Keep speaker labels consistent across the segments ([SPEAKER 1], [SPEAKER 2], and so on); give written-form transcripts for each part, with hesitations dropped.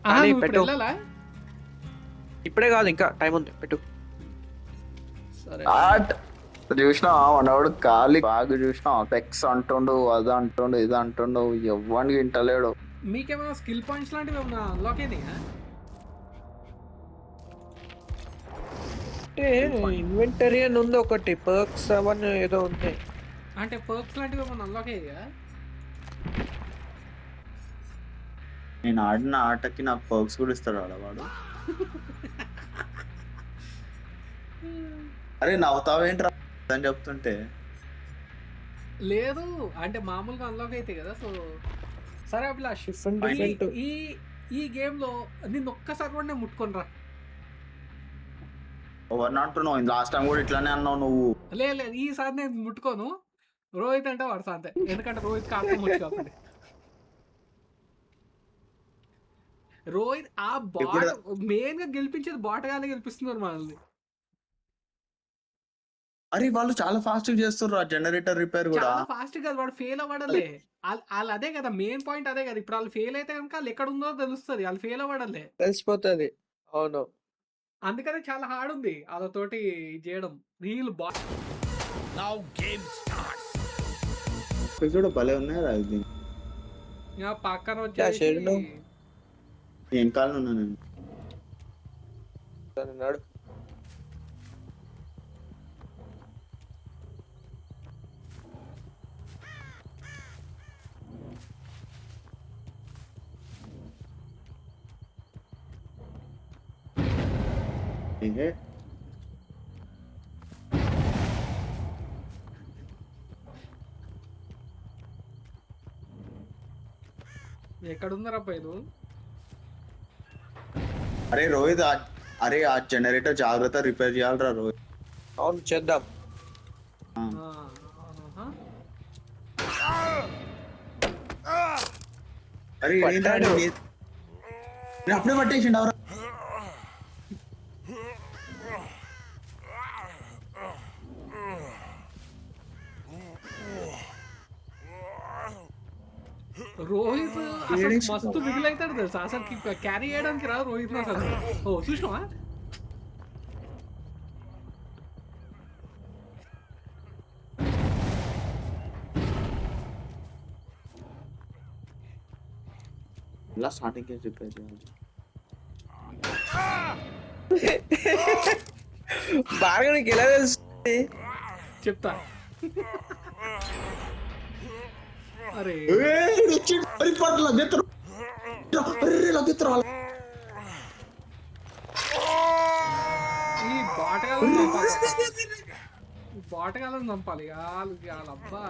[SPEAKER 1] కానీ
[SPEAKER 2] నువ్వు ఇప్పుడు
[SPEAKER 1] పెట్టు.
[SPEAKER 2] వెళ్ళాలా?
[SPEAKER 1] ఇప్పుడే కాదు, ఇంకా టైం ఉంది, పెట్టు.
[SPEAKER 2] సరే
[SPEAKER 3] ఆట్ చూసినా మనవాడు ఖాళీ బాగా చూసినా పెక్స్ అంటుండు, అది అంటుండు, ఇది అంటుండు, ఎవ్వనికి ఇంటలేడు.
[SPEAKER 2] మీకేమైనా స్కిల్ పాయింట్స్ లాంటివి ఏమైనా అన్లాక్ అయినాయా?
[SPEAKER 1] అంటే ఇన్వెంటరీ అని ఉంది ఒకటి, పర్క్స్ అవన్నీ ఏదో ఉంది.
[SPEAKER 2] అంటే పర్క్స్ లాంటివి ఏమైనా అన్లాక్ అయ్యాయా?
[SPEAKER 3] నేను ఆడిన ఆటకి నాకు పర్క్స్ కూడా ఇస్తాడు ఆడవాడు. అరే నవ్వుతావేంట్రా అని చెప్తుంటే.
[SPEAKER 2] లేదు అంటే మామూలుగా అన్లాక్ అయితే కదా. సో సరే అభిలాష్,
[SPEAKER 1] Different.
[SPEAKER 2] ఈ ఈ గేమ్ లో నిన్ను ఒక్కసారి కూడా నేను ముట్టుకోనరా.
[SPEAKER 3] ఎవరిని అంటున్నావు? లాస్ట్ టైం కూడా ఇట్లానే అన్నావు నువ్వు.
[SPEAKER 2] లేదు ఈసారి నేను ముట్టుకోను. రోహిత్ అంటే వాడు అంతే, ఎందుకంటే రోహిత్ కాక ముచ్చు కాబట్టి. రోహిత్ ఆ బాట్ మెయిన్ గా గెలిపించేది బాటగానే గెలిపిస్తున్నారు మనల్ని.
[SPEAKER 3] అరే వాళ్ళు చాలా ఫాస్ట్ గా చేస్తున్నారు ఆ జనరేటర్ రిపేర్ కూడా.
[SPEAKER 2] చాలా ఫాస్ట్ గా వాడు ఫెయిల్ అవ్వడలే. వాళ్ళు అదే కదా మెయిన్ పాయింట్, అదే కదా. ఇప్పుడు వాళ్ళు ఫెయిల్ అయితే కనుక వాళ్ళు ఎక్కడ ఉందో తెలుస్తుంది, వాళ్ళు ఫెయిల్ అవ్వడలే.
[SPEAKER 1] తెలిసిపోతుంది. అవును,
[SPEAKER 2] అందుకనే చాలా హార్డ్ ఉంది వాళ్ళతోటి చేయడం. రీల్
[SPEAKER 3] కూడా భలే ఉన్నాయా ఇది.
[SPEAKER 2] పక్కన
[SPEAKER 1] షేడ్ లో?
[SPEAKER 2] వచ్చేసి
[SPEAKER 3] ఏం కాలం ఉన్నా నేను.
[SPEAKER 1] అన్నాడు.
[SPEAKER 3] ఏ
[SPEAKER 2] ఎక్కడున్నారప్ప ఇది?
[SPEAKER 3] అరే రోహిత్ అరే ఆ జనరేటర్ జాగ్రత్త రిపేర్ చేయాలరా రోహిత్.
[SPEAKER 1] అవును, చేద్దాం.
[SPEAKER 3] అరే
[SPEAKER 1] పట్టాడు.
[SPEAKER 3] నేను అప్పుడే పట్టేసిండు ఎవరు.
[SPEAKER 2] రోహిత్ అసలు మస్తు మిగిలి అవుతాడు తెలుసా. అసలు క్యారీ చేయడానికి రాదు రోహిత్ అసలు. ఓ చూసినావా?
[SPEAKER 3] ఇలా స్టార్టింగ్ రిపేర్ చేయాలి.
[SPEAKER 1] బాగా నీకు ఎలా తెలుస్తుంది?
[SPEAKER 2] చెప్తా. అరే ఈ బాటగాళ్ళని చంపాలి. వాళ్ళబ్బా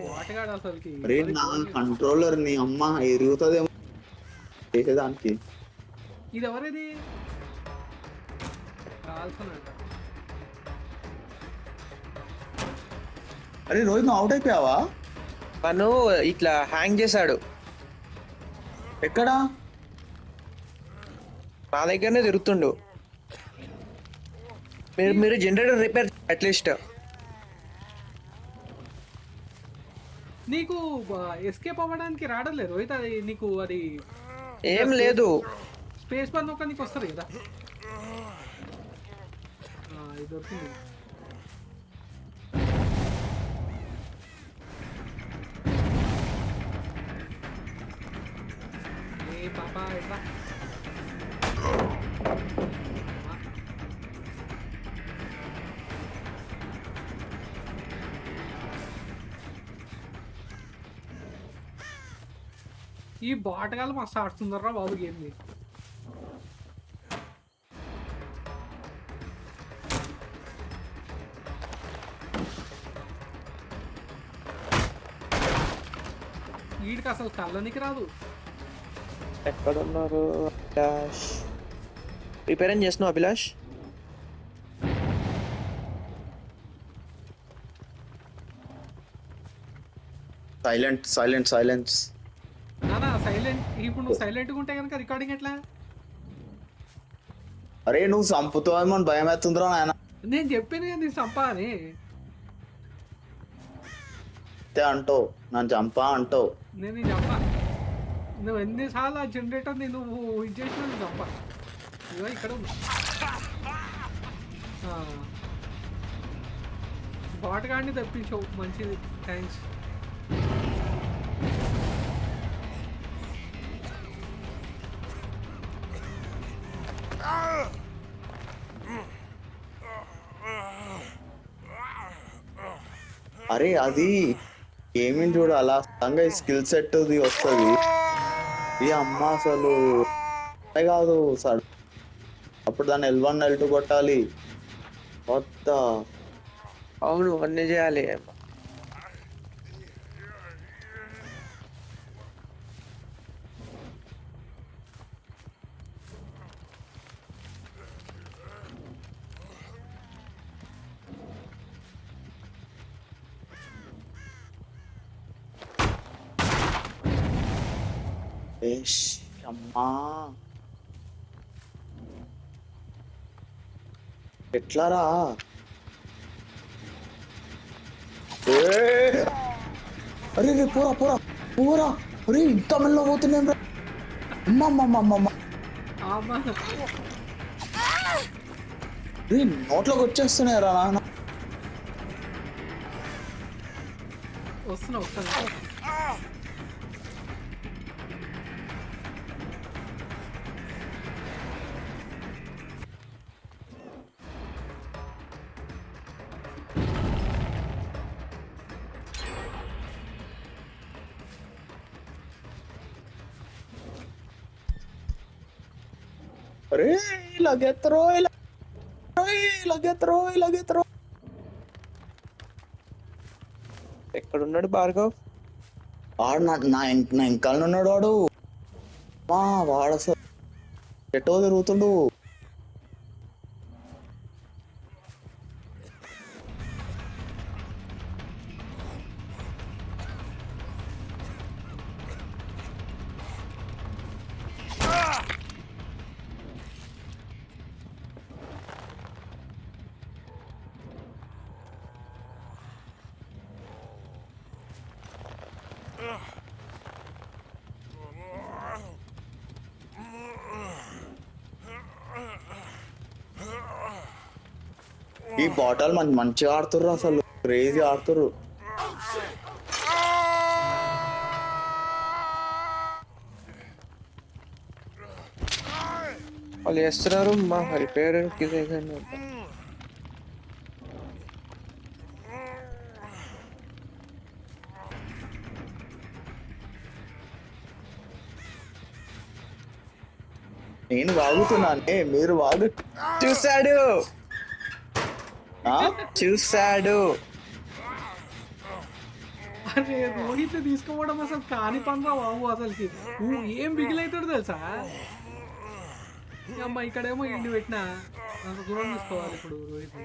[SPEAKER 2] బాటగాడు అసలుకి.
[SPEAKER 3] నా కంట్రోలర్ నీ అమ్మ ఎరుగుతుందేమో చేసేదానికి.
[SPEAKER 2] ఇది ఎవరిది? కాల్సనంట.
[SPEAKER 3] అరే రోహిత్ నువ్వు అవుట్ అయిపోయావా?
[SPEAKER 1] తను ఇట్లా హ్యాంగ్ చేశాడు.
[SPEAKER 3] ఎక్కడా?
[SPEAKER 1] నా దగ్గరనే తిరుగుతుండు. మీరు జనరేటర్ రిపేర్ అట్లీస్ట్.
[SPEAKER 2] నీకు ఎస్కేప్ అవ్వడానికి రావడం రోహిత్. అది నీకు అది
[SPEAKER 1] ఏం లేదు.
[SPEAKER 2] స్పేస్ బార్ నొక్క నీకు వస్తుంది కదా. ఇది దొరికింది. ఏ పాపా ఎట్లా? ఈ బాటగాళ్ళు మస్తు ఆడుతున్నారా బాబు గేమ్. వీడికి అసలు కళ్ళనికి రాదు.
[SPEAKER 1] ఎక్కడున్నారు అభిలాష్? రిపేర్ ఏం చేస్తున్నావు అభిలాష్?
[SPEAKER 3] Silent silent silence.
[SPEAKER 2] నానా సైలెంట్. ఇప్పుడు నువ్వు సైలెంట్గా ఉంటే కనుక రికార్డింగ్ ఎట్లా?
[SPEAKER 3] అరే నువ్వు చంపుతావేమో అని భయం అవుతుందిరా నాయన.
[SPEAKER 2] నేను చెప్పాను కదా నీ చంపా అని.
[SPEAKER 3] అంటావు నన్ను చంపా అంటావు.
[SPEAKER 2] నేను చంపా. నువ్వు ఎన్నిసార్లు ఆ జనరేటర్ని నువ్వు ఇది చేసినా తప్ప. ఇగో ఇక్కడ ఉంది. బాటగాడిని తెప్పించావు, మంచిది, థ్యాంక్స్.
[SPEAKER 3] అరే అది గేమింగ్ చూడు అలా సంగా స్కిల్ సెట్ వస్తుంది. ఈ అమ్మ అసలు కాదు సార్, అప్పుడు దాన్ని L1 L2 కొట్టాలి. కొత్త
[SPEAKER 1] అవును అన్నీ చేయాలి.
[SPEAKER 3] అమ్మా ఎట్లారా? అరే రే పోరా పోరా పోరా. అరే ఇంత మెల్ల పోతున్నాం రా. నోట్లోకి వచ్చేస్తున్నాయి రా నాన్న.
[SPEAKER 2] వస్తున్నా.
[SPEAKER 3] అరే ఇలాగెత్తరో ఇలాగెత్తరో.
[SPEAKER 1] ఎక్కడున్నాడు భార్గవ్?
[SPEAKER 3] వాడు నా ఇంకాల ఉన్నాడు వాడు. వాడు అసలు ఎటో తిరుగుతుండు. ఈ బాటల్ మంచిగా ఆడుతుర్రు, అసలు క్రేజీ ఆడుతుర్రు.
[SPEAKER 1] వాళ్ళు చేస్తున్నారు మా రిపేర్
[SPEAKER 3] నేను వాగుతున్నానే, మీరు వాగు.
[SPEAKER 1] చూసాడు.
[SPEAKER 2] అరే రోహిత్ తీసుకోవడం అసలు కాని పనిరా బాబు. అసలుకి ఏం బిగిలవుతాడు తెలుసా? అమ్మ ఇక్కడేమో ఇండి పెట్టినా అంత దూరం తీసుకోవాలి ఇప్పుడు రోహిత్.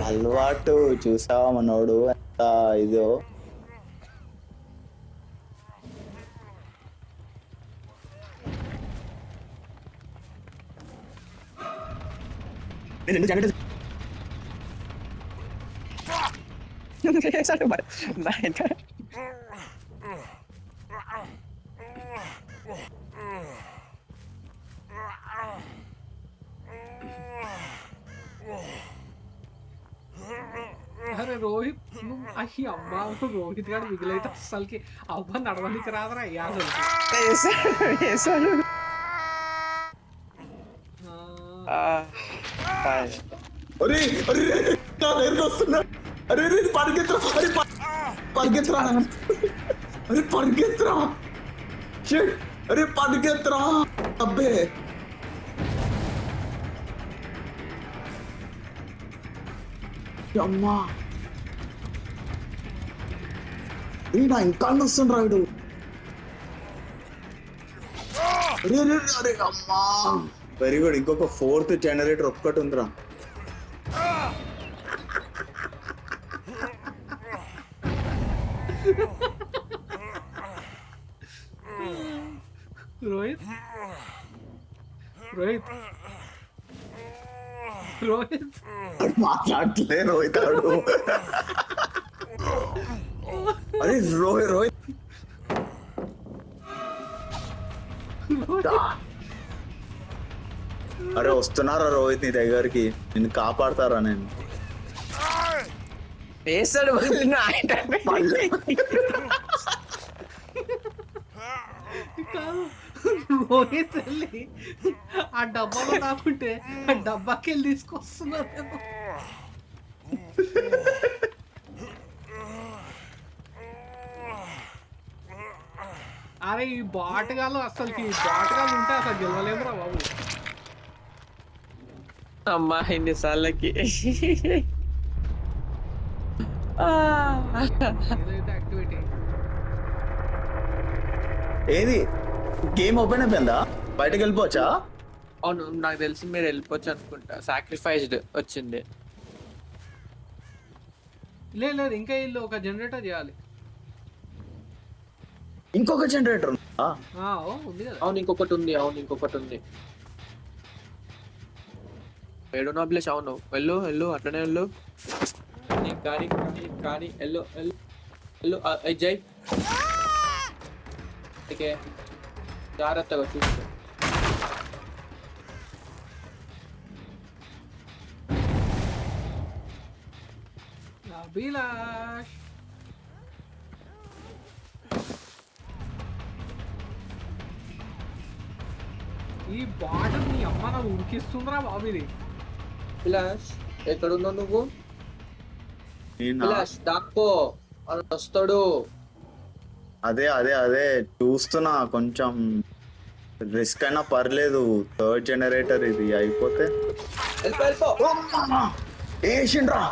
[SPEAKER 3] అలవాటు చూసావా మనోడు ఎంత ఇదో.
[SPEAKER 2] అరే రోహిత్ నువ్వు అయ్యి అబ్బా రోహిత్ గారు మిగిలైతే అస్సలకి అబ్బా నడవడానికి రాదరా అయ్యా అసలు.
[SPEAKER 3] అరే పరిగెత్తరా అబ్బే. అమ్మా నా ఇంకా వస్తుండ్రా వీడు. అరే అమ్మా వెరీ గుడ్. ఇంకొక 4th జనరేటర్ ఒక్కటి ఉందిరా.
[SPEAKER 2] రోహిత్ రోహిత్ రోహిత్
[SPEAKER 3] మాట్లాడలే రోహిత్ ఆడు. అరే రోహిత్ అరే వస్తున్నారా రోహిత్ నీ దగ్గరికి, నిన్ను కాపాడతారా నేను?
[SPEAKER 1] వేస్తాడు మళ్ళీ నా ఐటమ్.
[SPEAKER 2] కాదు, రోహిత్ వెళ్ళి ఆ డబ్బాలో కాకుంటే ఆ డబ్బాకి వెళ్ళి తీసుకొస్తున్నారేమో. అరే ఈ బాటగాలు అసలుకి బాటగాలు ఉంటే అసలు గెలవలేమురా బాబు.
[SPEAKER 1] అమ్మా ఎన్నిసార్లకి
[SPEAKER 2] ఏదైతే యాక్టివిటీ
[SPEAKER 3] ఏది గేమ్ ఓపెన్ అయిపోయిందా? బయటకు వెళ్ళిపోవచ్చా?
[SPEAKER 1] అవును, నాకు తెలిసి మీరు వెళ్ళిపోవచ్చు అనుకుంటా. సాక్రిఫైస్డ్ వచ్చింది.
[SPEAKER 2] లేదు, ఇంకా వీళ్ళు ఒక జనరేటర్ చేయాలి.
[SPEAKER 3] ఇంకొక జనరేటర్ ఉందా?
[SPEAKER 2] ఉంది కదా.
[SPEAKER 1] అవును ఇంకొకటి ఉంది. ఏడు నాబ్లెస్. అవును వెళ్ళు అట్లనే వెళ్ళు. కానీ వెళ్ళు జై. ఓకే జాగ్రత్తగా చూసుకో.
[SPEAKER 2] అభిలాష్ ఈ బాటిల్ నీ అమ్మ నాకు ఉడికిస్తుందిరా బాబు ఇది.
[SPEAKER 1] విలాష్ ఎక్కడున్నావు నువ్వు?
[SPEAKER 3] నేనా?
[SPEAKER 1] విలాష్ దాక్కో, అని వస్తాడు.
[SPEAKER 3] అదే చూస్తున్నా, కొంచెం రిస్క్ అయినా పర్లేదు. థర్డ్ జనరేటర్ ఇది అయిపోతే
[SPEAKER 1] వెళ్ళిపో.
[SPEAKER 3] ఏషిండ్రా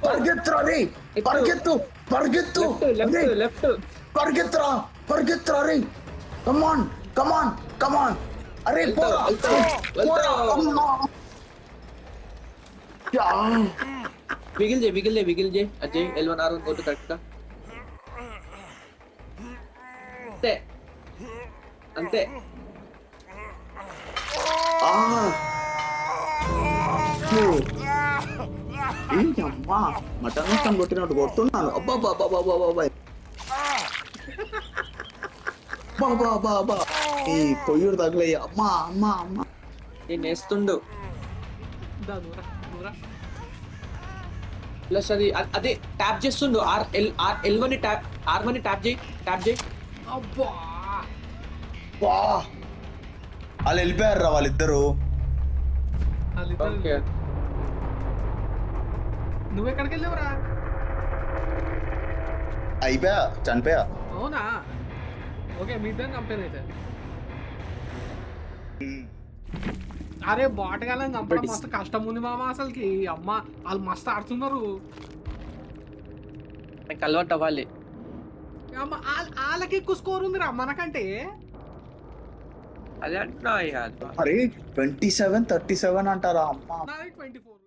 [SPEAKER 3] పరిగెత్తురా రే, పరిగెత్తు
[SPEAKER 1] లెఫ్ట్
[SPEAKER 3] పరిగెత్తురా రే. కమాన్ అరే పోరా.
[SPEAKER 1] విగిల్ జే అజయ్. L1 R1 కొట్టు కరెక్ట్ గా. అంతే
[SPEAKER 3] ఏంటమ్మా మటన్ మొత్తం కొట్టినట్టు కొడుతున్నాను. అబ్బా ఈ కొయ్యూరు తగిలే. అమ్మా
[SPEAKER 1] నేను వేస్తుండు.
[SPEAKER 2] దూరా
[SPEAKER 1] ప్లస్ అదే ట్యాప్ చేస్తుండు. L1 ని ట్యాప్, R1 ని ట్యాప్ చేయి.
[SPEAKER 2] అబ్బా
[SPEAKER 3] వాళ్ళు వెళ్ళిపోయారు రా వాళ్ళిద్దరు.
[SPEAKER 1] ఓకే
[SPEAKER 2] నువ్వు ఎక్కడికి వెళ్ళావురా?
[SPEAKER 3] చనిపోయా.
[SPEAKER 2] అవునా, ఓకే మీ ఇద్దరు కంపెనీ అయితే. అరే బాటగాలని చంపడం మస్తు కష్టం ఉంది మామ. అసలుకి అమ్మ వాళ్ళు మస్తు ఆడుతున్నారు.
[SPEAKER 1] నాకు అలవాటు అవ్వాలి.
[SPEAKER 2] అమ్మ వాళ్ళకి ఎక్కువ స్కోర్ ఉందిరా మనకంటే.
[SPEAKER 1] అదే అంటున్నా.
[SPEAKER 3] అరే 27-37 అంటారా అమ్మా?
[SPEAKER 2] నాది 24.